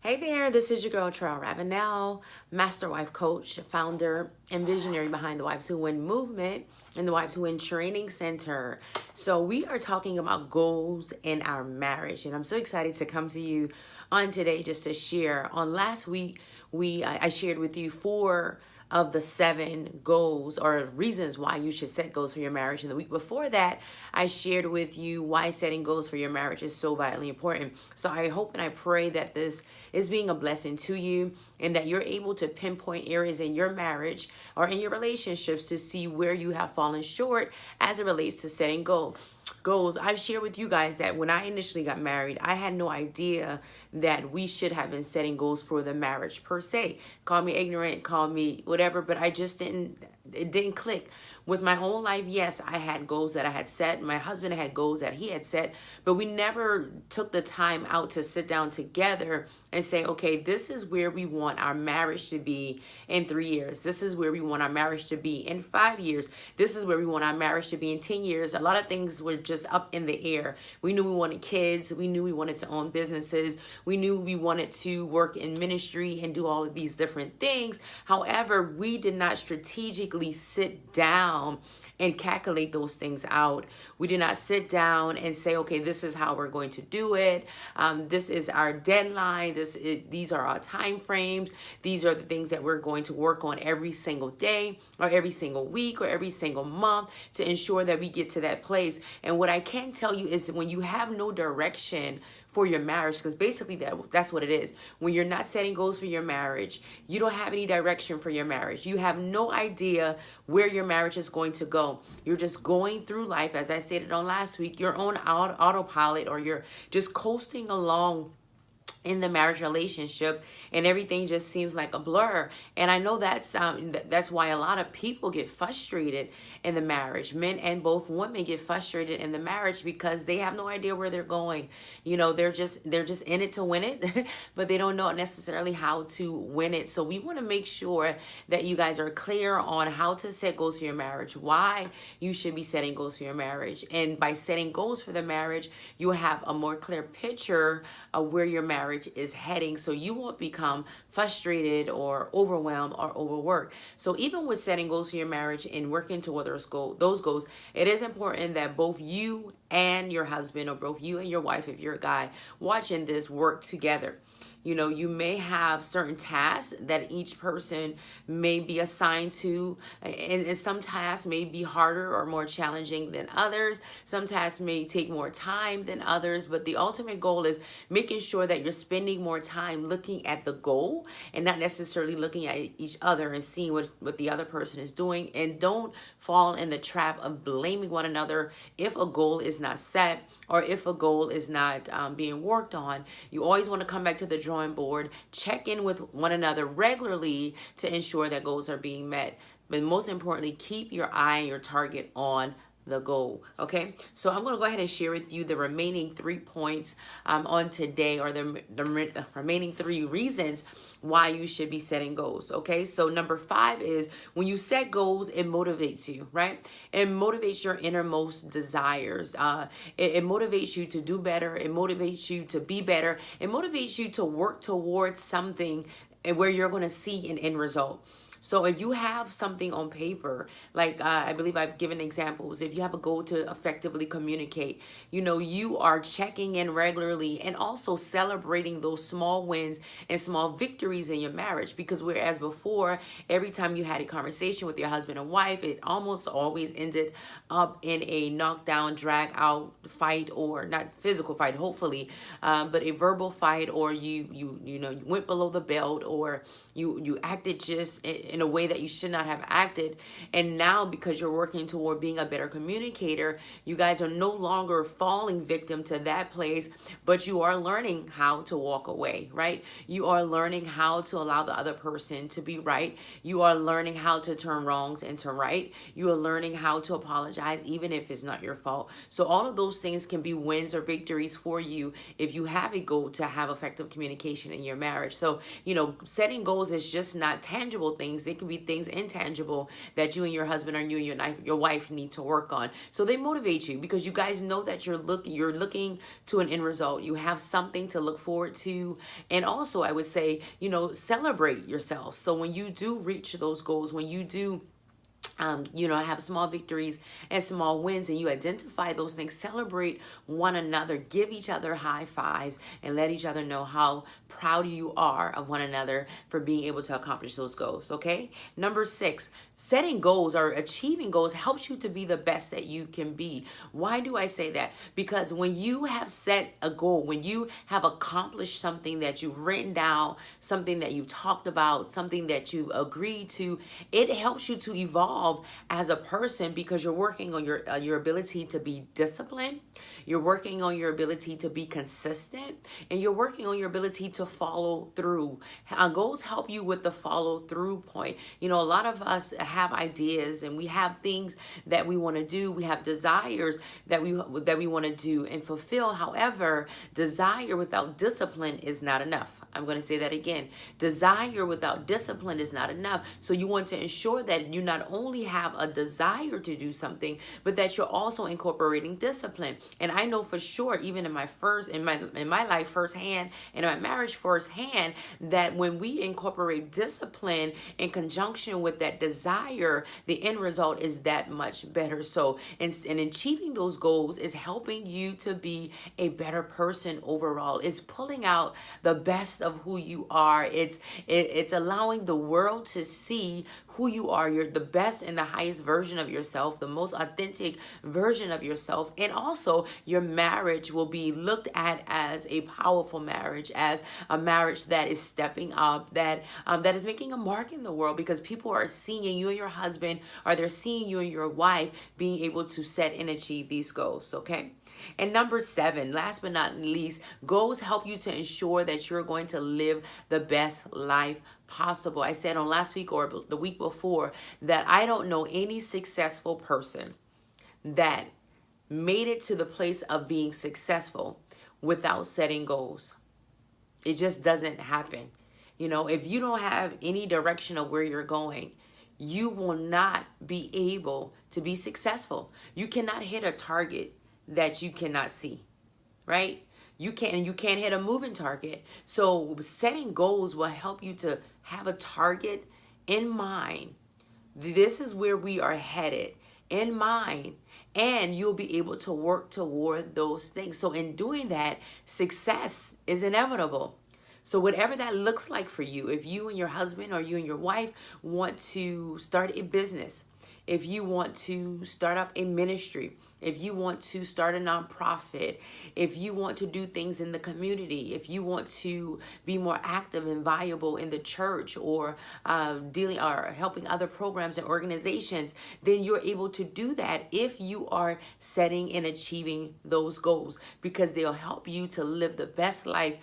Hey there, this is your girl Treal Ravenel, Master Wife Coach, founder and visionary behind the Wives Who Win movement and the Wives Who Win Training Center. So we are talking about goals in our marriage, and I'm so excited to come to you on today just to share. On last week, I shared with you 4 of the 7 goals or reasons why you should set goals for your marriage. And the week before that, I shared with you why setting goals for your marriage is so vitally important. So I hope and I pray that this is being a blessing to you and that you're able to pinpoint areas in your marriage or in your relationships to see where you have fallen short as it relates to setting goals. I've shared with you guys that when I initially got married, I had no idea that we should have been setting goals for the marriage per se. Call me ignorant, call me whatever, but it didn't click. With my own life, yes, I had goals that I had set. My husband had goals that he had set, but we never took the time out to sit down together and say, okay, this is where we want our marriage to be in 3 years. This is where we want our marriage to be in 5 years. This is where we want our marriage to be in 10 years. A lot of things were just up in the air. We knew we wanted kids. We knew we wanted to own businesses. We knew we wanted to work in ministry and do all of these different things. However, we did not strategically sit down and calculate those things out. We did not sit down and say, okay, this is how we're going to do it. This is our deadline. These are our time frames. These are the things that we're going to work on every single day or every single week or every single month to ensure that we get to that place. And what I can tell you is that when you have no direction for your marriage, because basically that's what it is. When you're not setting goals for your marriage, you don't have any direction for your marriage. You have no idea where your marriage is going to go. You're just going through life, as I stated on last week, you're on autopilot, or you're just coasting along in the marriage relationship, and everything just seems like a blur. And I know that's why a lot of people get frustrated in the marriage. Men and both women get frustrated in the marriage because they have no idea where they're going. You know, they're just in it to win it, but they don't know necessarily how to win it. So we want to make sure that you guys are clear on how to set goals for your marriage, why you should be setting goals for your marriage. And by setting goals for the marriage, you have a more clear picture of where your marriage is heading, so you won't become frustrated or overwhelmed or overworked. So even with setting goals for your marriage and working toward those goals, it is important that both you and your husband, or both you and your wife, if you're a guy watching this, work together. You know, you may have certain tasks that each person may be assigned to, and some tasks may be harder or more challenging than others. Some tasks may take more time than others, but the ultimate goal is making sure that you're spending more time looking at the goal and not necessarily looking at each other and seeing what the other person is doing. And don't fall in the trap of blaming one another if a goal is not set or if a goal is not being worked on. You always want to come back to the drawing board, check in with one another regularly to ensure that goals are being met. But most importantly, keep your eye and your target on the goal. Okay, so I'm going to go ahead and share with you the remaining 3 points on today, or the remaining 3 reasons why you should be setting goals. Okay, so number 5 is when you set goals, it motivates you, right? It motivates your innermost desires. It motivates you to do better. It motivates you to be better. It motivates you to work towards something where you're going to see an end result. So if you have something on paper, like I believe I've given examples, if you have a goal to effectively communicate, you know, you are checking in regularly and also celebrating those small wins and small victories in your marriage. Because whereas before, every time you had a conversation with your husband and wife, it almost always ended up in a knockdown, drag out fight, or not physical fight, hopefully, but a verbal fight, or you went below the belt, or you acted just in a way that you should not have acted. And now, because you're working toward being a better communicator, you guys are no longer falling victim to that place, but you are learning how to walk away, right? You are learning how to allow the other person to be right. You are learning how to turn wrongs into right. You are learning how to apologize even if it's not your fault. So all of those things can be wins or victories for you if you have a goal to have effective communication in your marriage. So, you know, setting goals is just not tangible things. things. They can be things intangible that you and your husband or you and your wife need to work on. So they motivate you because you guys know that you're looking to an end result. You have something to look forward to. And also, I would say, celebrate yourself. So when you do reach those goals, when you do have small victories and small wins, and you identify those things, celebrate one another, give each other high fives, and let each other know how proud you are of one another for being able to accomplish those goals. Okay. Number 6, setting goals or achieving goals helps you to be the best that you can be. Why do I say that? Because when you have set a goal, when you have accomplished something that you've written down, something that you've talked about, something that you agreed to, it helps you to evolve as a person because you're working on your ability to be disciplined. You're working on your ability to be consistent, and you're working on your ability to follow through. Goals help you with the follow through point. A lot of us have ideas and we have things that we want to do. We have desires that we want to do and fulfill. However, desire without discipline is not enough. I'm going to say that again. Desire without discipline is not enough. So you want to ensure that you not only have a desire to do something, but that you're also incorporating discipline. And I know for sure, even in my life firsthand and in my marriage firsthand, that when we incorporate discipline in conjunction with that desire, the end result is that much better. So in achieving those goals is helping you to be a better person overall. It's pulling out the best of who you are. It's allowing the world to see who you are. You're the best and the highest version of yourself, the most authentic version of yourself. And also your marriage will be looked at as a powerful marriage, as a marriage that is stepping up, that is making a mark in the world, because people are seeing you and your husband, or they're seeing you and your wife being able to set and achieve these goals. Okay. And number 7, last but not least, goals help you to ensure that you're going to live the best life possible. I said on last week or the week before that I don't know any successful person that made it to the place of being successful without setting goals. It just doesn't happen. If you don't have any direction of where you're going, you will not be able to be successful. You cannot hit a target that you cannot see, right? You can't hit a moving target. So setting goals will help you to have a target in mind. This is where we are headed in mind, and you'll be able to work toward those things. So in doing that, success is inevitable. So whatever that looks like for you, if you and your husband or you and your wife want to start a business, if you want to start up a ministry, if you want to start a nonprofit, if you want to do things in the community, if you want to be more active and viable in the church, or dealing or helping other programs and organizations, then you're able to do that if you are setting and achieving those goals, because they'll help you to live the best life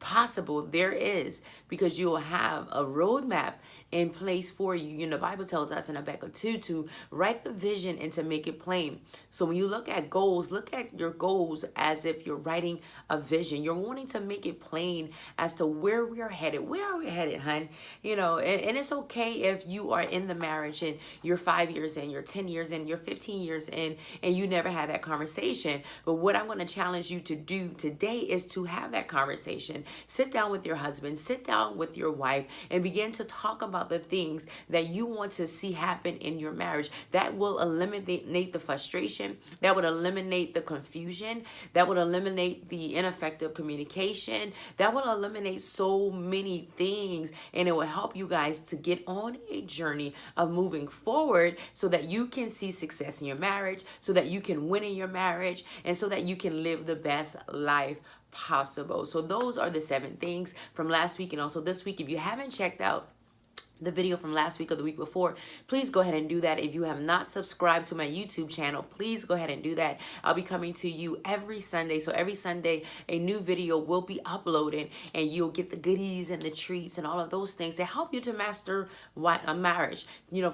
possible there is, because you will have a roadmap in place for you. The Bible tells us in Habakkuk 2 to write the vision and to make it plain. So when you look at goals, look at your goals as if you're writing a vision. You're wanting to make it plain as to where we are headed. Where are we headed, hun? And it's okay if you are in the marriage and you're 5 years in, you're 10 years in, you're 15 years in, and you never had that conversation. But what I'm going to challenge you to do today is to have that conversation. Sit down with your husband, sit down with your wife, and begin to talk about the things that you want to see happen in your marriage. That will eliminate the frustration, that would eliminate the confusion, that would eliminate the ineffective communication, that will eliminate so many things, and it will help you guys to get on a journey of moving forward so that you can see success in your marriage, so that you can win in your marriage, and so that you can live the best life possible. So those are the 7 things from last week and also this week. If you haven't checked out the video from last week or the week before, please go ahead and do that. If you have not subscribed to my YouTube channel, please go ahead and do that. I'll be coming to you every Sunday. So every Sunday, a new video will be uploaded, and you'll get the goodies and the treats and all of those things to help you to master a marriage.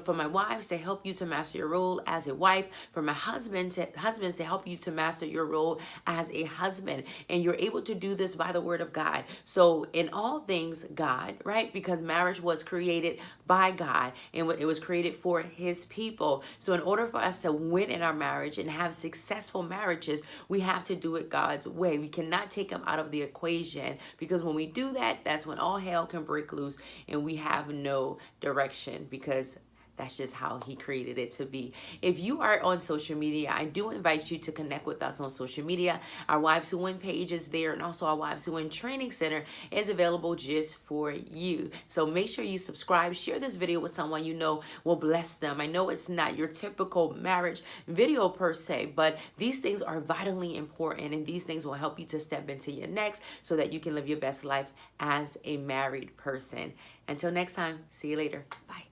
For my wives, to help you to master your role as a wife. For my husbands to help you to master your role as a husband. And you're able to do this by the word of God. So in all things, God, right? Because marriage was created by God, and it was created for his people. So in order for us to win in our marriage and have successful marriages, we have to do it God's way. We cannot take him out of the equation, because when we do that, that's when all hell can break loose and we have no direction, because that's just how he created it to be. If you are on social media, I do invite you to connect with us on social media. Our Wives Who Win page is there, and also our Wives Who Win Training Center is available just for you. So make sure you subscribe, share this video with someone you know will bless them. I know it's not your typical marriage video per se, but these things are vitally important, and these things will help you to step into your next so that you can live your best life as a married person. Until next time, see you later. Bye.